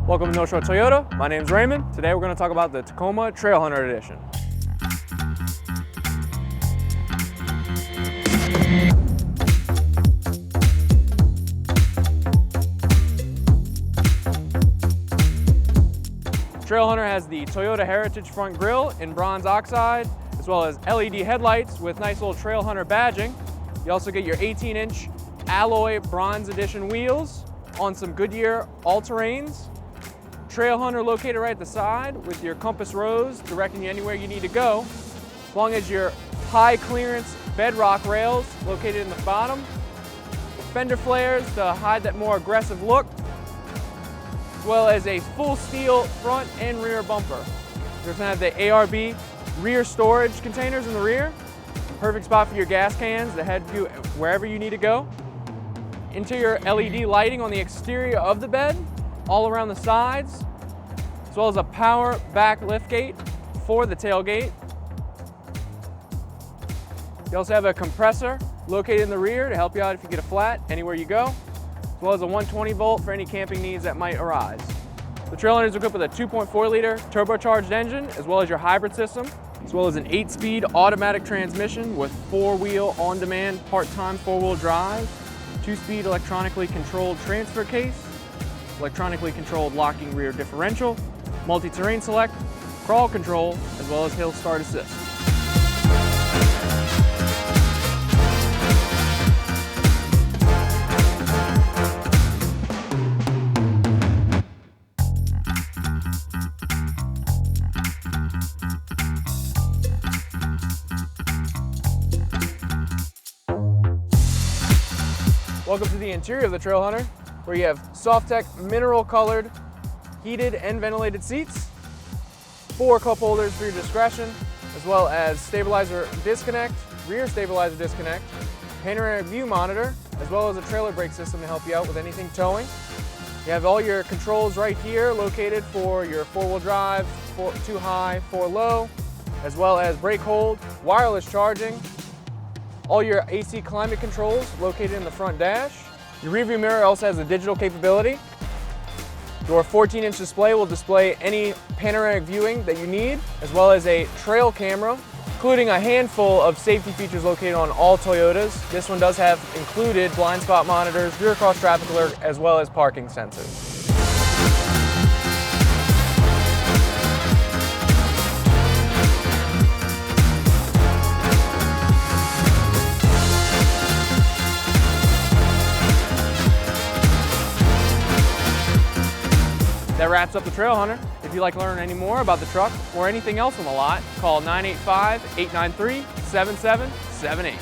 Welcome to Northshore Toyota. My name's Raymond. Today we're going to talk about the Tacoma Trailhunter Edition. Trailhunter has the Toyota Heritage front grille in bronze oxide, as well as LED headlights with nice little Trailhunter badging. You also get your 18-inch alloy bronze edition wheels on some Goodyear all-terrains. Trailhunter located right at the side with your compass rose directing you anywhere you need to go, as long as your high clearance bedrock rails located in the bottom. Fender flares to hide that more aggressive look, as well as a full steel front and rear bumper. You're going to have the ARB rear storage containers in the rear. Perfect spot for your gas cans to head you wherever you need to go. Interior LED lighting on the exterior of the bed, all around the sides, as well as a power back liftgate for the tailgate. You also have a compressor located in the rear to help you out if you get a flat anywhere you go, as well as a 120 volt for any camping needs that might arise. The Trailhunter is equipped with a 2.4 liter turbocharged engine, as well as your hybrid system, as well as an 8-speed automatic transmission with 4-wheel on-demand part-time 4-wheel drive, 2-speed electronically controlled transfer case, electronically controlled locking rear differential, multi-terrain select, crawl control, as well as hill start assist. Welcome to the interior of the Trailhunter, where you have Softech mineral colored heated and ventilated seats, 4 cup holders for your discretion, as well as stabilizer disconnect, rear stabilizer disconnect, panoramic view monitor, as well as a trailer brake system to help you out with anything towing. You have all your controls right here located for your 4-wheel drive, 2 high, 4 low, as well as brake hold, wireless charging, all your AC climate controls located in the front dash. Your rearview mirror also has a digital capability. Your 14-inch display will display any panoramic viewing that you need, as well as a trail camera, including a handful of safety features located on all Toyotas. This one does have included blind spot monitors, rear cross traffic alert, as well as parking sensors. That wraps up the Trailhunter. If you'd like to learn any more about the truck or anything else on the lot, call 985-893-7778.